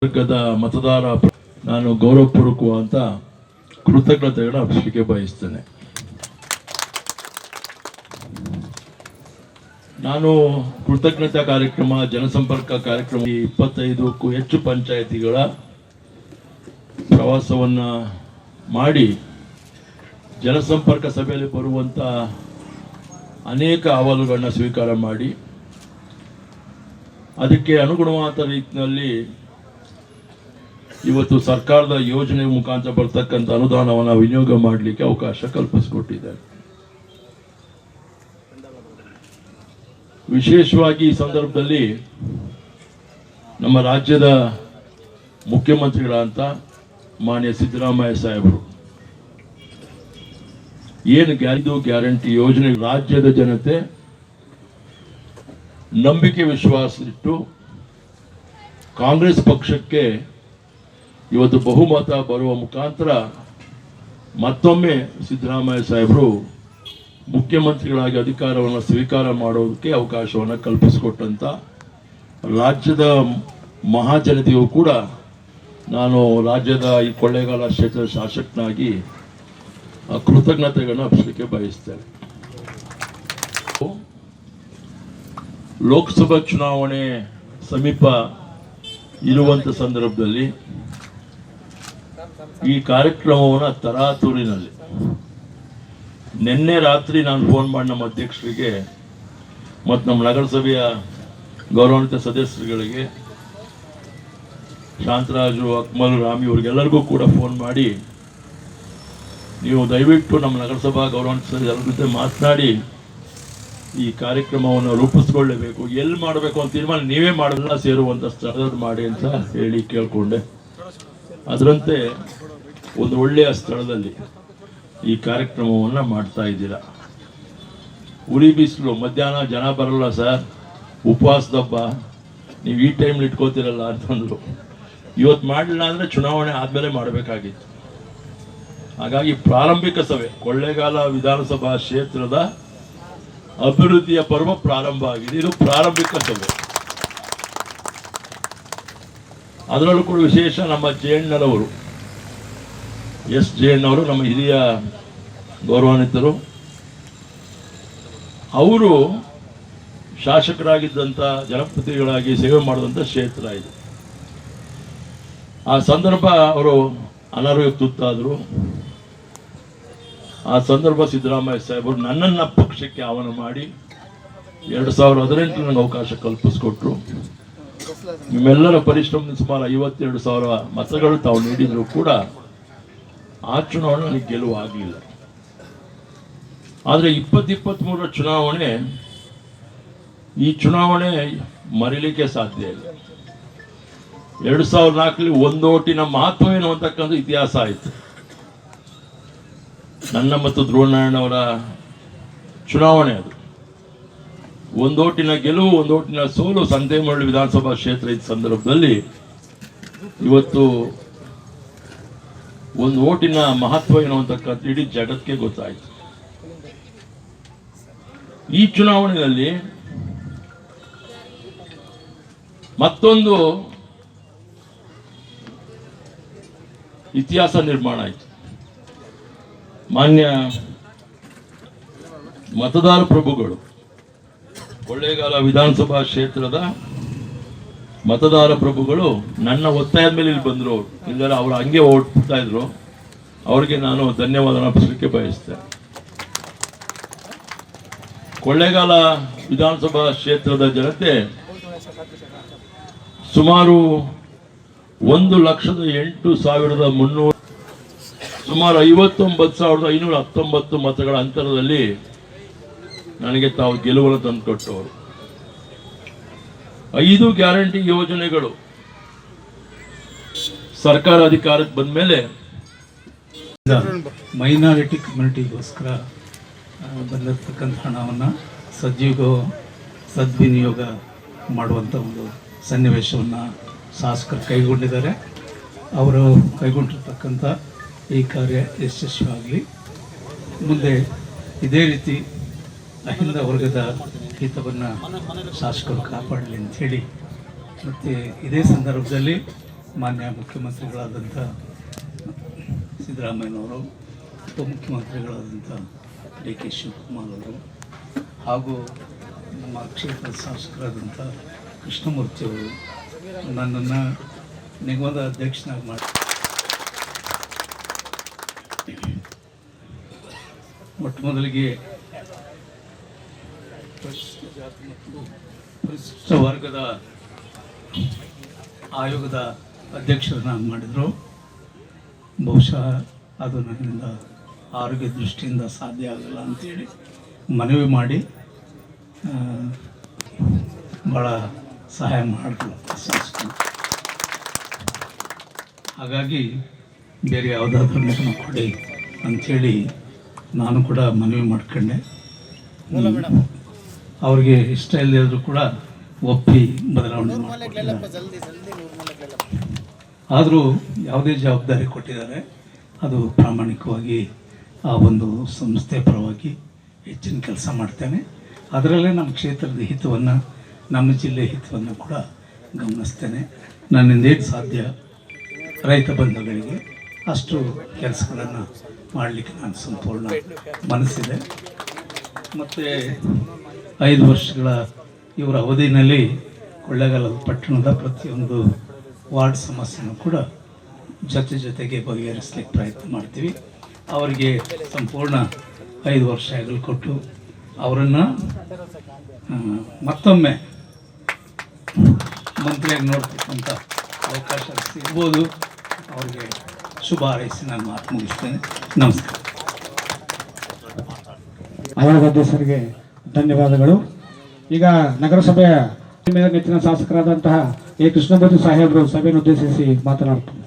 ವರ್ಗದ ಮತದಾರ ನಾನು ಗೌರವಪೂರ್ವಕವಾದ ಕೃತಜ್ಞತೆಗಳನ್ನು ಅರ್ಪಿಸಲಿಕ್ಕೆ ಬಯಸ್ತೇನೆ. ನಾನು ಕೃತಜ್ಞತಾ ಕಾರ್ಯಕ್ರಮ, ಜನಸಂಪರ್ಕ ಕಾರ್ಯಕ್ರಮ 25ಕ್ಕೂ ಹೆಚ್ಚು ಪಂಚಾಯಿತಿಗಳ ಪ್ರವಾಸವನ್ನು ಮಾಡಿ ಜನಸಂಪರ್ಕ ಸಭೆಯಲ್ಲಿ ಬರುವಂಥ ಅನೇಕ ಅಹವಾಲುಗಳನ್ನ ಸ್ವೀಕಾರ ಮಾಡಿ ಅದಕ್ಕೆ ಅನುಗುಣವಾದ ರೀತಿಯಲ್ಲಿ ಇವತ್ತು ಸರ್ಕಾರದ ಯೋಜನೆ ಮುಖಾಂತರ ಬರ್ತಕ್ಕಂಥ ಅನುದಾನವನ್ನು ವಿನಿಯೋಗ ಮಾಡಲಿಕ್ಕೆ ಅವಕಾಶ ಕಲ್ಪಿಸಿಕೊಟ್ಟಿದ್ದಾರೆ. ವಿಶೇಷವಾಗಿ ಈ ಸಂದರ್ಭದಲ್ಲಿ ನಮ್ಮ ರಾಜ್ಯದ ಮುಖ್ಯಮಂತ್ರಿಗಳಂತ ಮಾನ್ಯ ಸಿದ್ದರಾಮಯ್ಯ ಸಾಹೇಬರು ಏನು ಗ್ಯಾರಂಟಿ ಯೋಜನೆ ರಾಜ್ಯದ ಜನತೆ ನಂಬಿಕೆ ವಿಶ್ವಾಸ ಇಟ್ಟು ಕಾಂಗ್ರೆಸ್ ಪಕ್ಷಕ್ಕೆ ಇವತ್ತು ಬಹುಮತ ಬರುವ ಮುಖಾಂತರ ಮತ್ತೊಮ್ಮೆ ಸಿದ್ದರಾಮಯ್ಯ ಸಾಹೇಬರು ಮುಖ್ಯಮಂತ್ರಿಗಳಾಗಿ ಅಧಿಕಾರವನ್ನು ಸ್ವೀಕಾರ ಮಾಡೋದಕ್ಕೆ ಅವಕಾಶವನ್ನು ಕಲ್ಪಿಸಿಕೊಟ್ಟಂತ ರಾಜ್ಯದ ಮಹಾಜನತೆಯು ಕೂಡ ನಾನು ರಾಜ್ಯದ ಈ ಕೊಳ್ಳೇಗಾಲ ಕ್ಷೇತ್ರದ ಶಾಸಕನಾಗಿ ಕೃತಜ್ಞತೆಗಳನ್ನು ಅರ್ಪಿಸಲಿಕ್ಕೆ ಬಯಸ್ತೇನೆ. ಲೋಕಸಭಾ ಚುನಾವಣೆ ಸಮೀಪ ಇರುವಂಥ ಸಂದರ್ಭದಲ್ಲಿ ಈ ಕಾರ್ಯಕ್ರಮವನ್ನು ತರಾತುರಿನಲ್ಲಿ ನಿನ್ನೆ ರಾತ್ರಿ ನಾನು ಫೋನ್ ಮಾಡಿ ನಮ್ಮ ಅಧ್ಯಕ್ಷರಿಗೆ ಮತ್ತು ನಮ್ಮ ನಗರಸಭೆಯ ಗೌರವಾನ್ವಿತ ಸದಸ್ಯರುಗಳಿಗೆ ಶಾಂತರಾಜು, ಅಕ್ಮಲ್, ರಾಮಿ ಇವರಿಗೆಲ್ಲರಿಗೂ ಕೂಡ ಫೋನ್ ಮಾಡಿ ನೀವು ದಯವಿಟ್ಟು ನಮ್ಮ ನಗರಸಭಾ ಗೌರವಾನ್ವಿತ ಎಲ್ಲರ ಜೊತೆ ಮಾತನಾಡಿ ಈ ಕಾರ್ಯಕ್ರಮವನ್ನು ರೂಪಿಸ್ಕೊಳ್ಳೇಬೇಕು, ಎಲ್ಲಿ ಮಾಡಬೇಕು ಅಂತ ತೀರ್ಮಾನ ನೀವೇ ಮಾಡೋದನ್ನ ಸೇರುವಂಥ ಸ್ಥಳದಲ್ಲಿ ಮಾಡಿ ಅಂತ ಹೇಳಿ ಕೇಳಿಕೊಂಡೆ. ಅದರಂತೆ ಒಂದು ಒಳ್ಳೆಯ ಸ್ಥಳದಲ್ಲಿ ಈ ಕಾರ್ಯಕ್ರಮವನ್ನು ಮಾಡ್ತಾ ಇದ್ದೀರಾ. ಉರಿ ಬಿಸಿಲು, ಮಧ್ಯಾಹ್ನ ಜನ ಬರಲ್ಲ ಸರ್, ಉಪವಾಸದಬ್ಬ, ನೀವು ಈ ಟೈಮ್ಲಿ ಇಟ್ಕೋತಿರಲ್ಲ ಅಂತಂದ್ರು. ಇವತ್ತು ಮಾಡಲಿಲ್ಲ ಅಂದರೆ ಚುನಾವಣೆ ಆದಮೇಲೆ ಮಾಡಬೇಕಾಗಿತ್ತು. ಹಾಗಾಗಿ ಪ್ರಾರಂಭಿಕ ಸಭೆ ಕೊಳ್ಳೇಗಾಲ ವಿಧಾನಸಭಾ ಕ್ಷೇತ್ರದ ಅಭಿವೃದ್ಧಿಯ ಪರ್ವ ಪ್ರಾರಂಭ ಆಗಿದೆ. ಇದು ಪ್ರಾರಂಭಿಕ ಸಭೆ. ಅದರಲ್ಲೂ ಕೂಡ ವಿಶೇಷ ನಮ್ಮ ಜಯಣ್ಣನವರು, ಎಸ್ ಜಯಣ್ಣವರು ನಮ್ಮ ಹಿರಿಯ ಗೌರವಾನ್ವಿತರು. ಅವರು ಶಾಸಕರಾಗಿದ್ದಂಥ ಜನಪ್ರತಿನಿಧಿಗಳಾಗಿ ಸೇವೆ ಮಾಡಿದಂಥ ಕ್ಷೇತ್ರ ಇದು. ಆ ಸಂದರ್ಭ ಅವರು ಅನಾರೋಗ್ಯಕ್ಕೆ ತುತ್ತಾದರು. ಆ ಸಂದರ್ಭ ಸಿದ್ದರಾಮಯ್ಯ ಸಾಹೇಬರು ನನ್ನನ್ನು ಪಕ್ಷಕ್ಕೆ ಆಹ್ವಾನ ಮಾಡಿ 2018 ನನಗೆ ಅವಕಾಶ ಕಲ್ಪಿಸ್ಕೊಟ್ರು. ನಿಮ್ಮೆಲ್ಲರ ಪರಿಶ್ರಮದಿಂದ ಸುಮಾರು 52,000 ಮತಗಳು ತಾವು ನೀಡಿದ್ರು ಕೂಡ ಆ ಚುನಾವಣೆ ನನಗೆ ಗೆಲುವು ಆಗಲಿಲ್ಲ. ಆದರೆ 2023 ಚುನಾವಣೆ, ಈ ಚುನಾವಣೆ ಮರೀಲಿಕ್ಕೆ ಸಾಧ್ಯ ಇಲ್ಲ. 2004 ಒಂದು ಓಟಿನ ಮಹತ್ವ ಏನು ಅಂತಕ್ಕಂಥ ಇತಿಹಾಸ ಆಯಿತು. ನನ್ನ ಮತ್ತು ಧ್ರುವನಾರಾಯಣವರ ಚುನಾವಣೆ ಅದು. ಒಂದು ಓಟಿನ ಗೆಲುವು, ಒಂದು ಓಟಿನ ಸೋಲು ಸಂತೇಮರಳ್ಳಿ ವಿಧಾನಸಭಾ ಕ್ಷೇತ್ರ ಇದ್ದ ಸಂದರ್ಭದಲ್ಲಿ ಇವತ್ತು ಒಂದು ಓಟಿನ ಮಹತ್ವ ಏನು ಅಂತಕ್ಕಂಥ ಇಡೀ ಜಗತ್ತಿಗೆ ಗೊತ್ತಾಯಿತು. ಈ ಚುನಾವಣೆಯಲ್ಲಿ ಮತ್ತೊಂದು ಇತಿಹಾಸ ನಿರ್ಮಾಣ ಆಯಿತು. ಮಾನ್ಯ ಮತದಾರ ಪ್ರಭುಗಳು, ಕೊಳ್ಳೇಗಾಲ ವಿಧಾನಸಭಾ ಕ್ಷೇತ್ರದ ಮತದಾರ ಪ್ರಭುಗಳು ನನ್ನ ಒತ್ತಾಯದ ಮೇಲೆ ಇಲ್ಲಿ ಬಂದರು. ಇಲ್ಲರ ಅವರು ಹಂಗೆ ಓಡ್ತಾ ಇದ್ರು. ಅವರಿಗೆ ನಾನು ಧನ್ಯವಾದ ಅರ್ಪಿಸಲಿಕ್ಕೆ ಬಯಸ್ತೇನೆ. ಕೊಳ್ಳೇಗಾಲ ವಿಧಾನಸಭಾ ಕ್ಷೇತ್ರದ ಜನತೆ ಸುಮಾರು 1,08,300 ಸುಮಾರು 59,519 ಮತಗಳ ಅಂತರದಲ್ಲಿ ನನಗೆ ತಾವು ಗೆಲುವನ್ನು ತಂದುಕೊಟ್ಟವರು. 5 ಗ್ಯಾರಂಟಿ ಯೋಜನೆಗಳು ಸರ್ಕಾರ ಅಧಿಕಾರಕ್ಕೆ ಬಂದ ಮೇಲೆ ಮೈನಾರಿಟಿ ಕಮ್ಯುನಿಟಿಗೋಸ್ಕರ ಬಂದಿರತಕ್ಕಂಥ ಹಣವನ್ನು ಸದ್ವಿನಿಯೋಗ ಮಾಡುವಂಥ ಒಂದು ಸನ್ನಿವೇಶವನ್ನು ಶಾಸಕರು ಕೈಗೊಂಡಿದ್ದಾರೆ. ಅವರು ಕೈಗೊಂಡಿರ್ತಕ್ಕಂಥ ಈ ಕಾರ್ಯ ಯಶಸ್ವಿಯಾಗಲಿ. ಮುಂದೆ ಇದೇ ರೀತಿ ಅಹಿಂದ ವರ್ಗದ ಹಿತವನ್ನು ಶಾಸಕರು ಕಾಪಾಡಲಿ ಅಂಥೇಳಿ ಮತ್ತು ಇದೇ ಸಂದರ್ಭದಲ್ಲಿ ಮಾನ್ಯ ಮುಖ್ಯಮಂತ್ರಿಗಳಾದಂಥ ಸಿದ್ದರಾಮಯ್ಯನವರು, ಉಪಮುಖ್ಯಮಂತ್ರಿಗಳಾದಂಥ ಡಿ ಕೆ ಶಿವಕುಮಾರ್ ಅವರು ಹಾಗೂ ನಮ್ಮ ಕ್ಷೇತ್ರದ ಶಾಸಕರಾದಂಥ ಕೃಷ್ಣಮೂರ್ತಿಯವರು ನನ್ನನ್ನು ನಿಗಮದ ಅಧ್ಯಕ್ಷನಾಗಿ ಮಾಡಿ ಮೊಟ್ಟ ಮೊದಲಿಗೆ ಪರಿಶಿಷ್ಟ ಜಾತಿ ಮತ್ತು ಪರಿಶಿಷ್ಟ ವರ್ಗದ ಆಯೋಗದ ಅಧ್ಯಕ್ಷರನ್ನ ಮಾಡಿದರು. ಬಹುಶಃ ಅದು ನನ್ನಿಂದ ಆರೋಗ್ಯ ದೃಷ್ಟಿಯಿಂದ ಸಾಧ್ಯ ಆಗಲ್ಲ ಅಂಥೇಳಿ ಮನವಿ ಮಾಡಿ ಭಾಳ ಸಹಾಯ ಮಾಡಿದ್ರು ಶಾಸಕರು. ಹಾಗಾಗಿ ಬೇರೆ ಯಾವುದಾದ್ರೂ ನಿರ್ಣಯ ಕೊಡಿ ಅಂಥೇಳಿ ನಾನು ಕೂಡ ಮನವಿ ಮಾಡ್ಕೊಂಡೆ. ಅವ್ರಿಗೆ ಇಷ್ಟ ಇಲ್ಲದಿದ್ರು ಕೂಡ ಒಪ್ಪಿ ಬದಲಾವಣೆ ಆದರೂ ಯಾವುದೇ ಜವಾಬ್ದಾರಿ ಕೊಟ್ಟಿದ್ದಾರೆ ಅದು ಪ್ರಾಮಾಣಿಕವಾಗಿ ಆ ಒಂದು ಸಂಸ್ಥೆ ಪರವಾಗಿ ಹೆಚ್ಚಿನ ಕೆಲಸ ಮಾಡ್ತೇನೆ. ಅದರಲ್ಲೇ ನಮ್ಮ ಕ್ಷೇತ್ರದ ಹಿತವನ್ನು, ನಮ್ಮ ಜಿಲ್ಲೆಯ ಹಿತವನ್ನು ಕೂಡ ಗಮನಿಸ್ತೇನೆ. ನನ್ನಿಂದ ಏನು ಸಾಧ್ಯ ರೈತ ಬಂಧುಗಳಿಗೆ ಅಷ್ಟು ಕೆಲಸಗಳನ್ನು ಮಾಡಲಿಕ್ಕೆ ನಾನು ಸಂಪೂರ್ಣ ಮನಸ್ಸಿದೆ. ಮತ್ತು 5 ವರ್ಷಗಳ ಇವರ ಅವಧಿಯಲ್ಲಿ ಕೊಳ್ಳೇಗಾಲದ ಪಟ್ಟಣದ ಪ್ರತಿಯೊಂದು ವಾರ್ಡ್ ಸಮಸ್ಯೆನೂ ಕೂಡ ಜೊತೆಗೆ ಬಗೆಹರಿಸಲಿಕ್ಕೆ ಪ್ರಯತ್ನ ಮಾಡ್ತೀವಿ. ಅವರಿಗೆ ಸಂಪೂರ್ಣ 5 ವರ್ಷ ಹೆಗಲು ಕೊಟ್ಟು ಅವರನ್ನು ಮತ್ತೊಮ್ಮೆ ಮಂತ್ರಿಯಾಗಿ ನೋಡ್ತಕ್ಕಂಥ ಅವಕಾಶ ಸಿಗ್ಬೋದು. ಅವರಿಗೆ ಶುಭ ಹಾರೈಸಿ ನಾನು ಮಾತು ಮುಗಿಸ್ತೇನೆ. ನಮಸ್ಕಾರ. ಆಯೋಗ ಅಧ್ಯಕ್ಷರಿಗೆ ಧನ್ಯವಾದಗಳು. ಈಗ ನಗರಸಭೆಯ ನೆಚ್ಚಿನ ಶಾಸಕರಾದಂತಹ ಎ ಕೃಷ್ಣಮೂರ್ತಿ ಸಾಹೇಬರು ಸಭೆಯನ್ನು ಉದ್ದೇಶಿಸಿ ಮಾತನಾಡ್ತಾರೆ.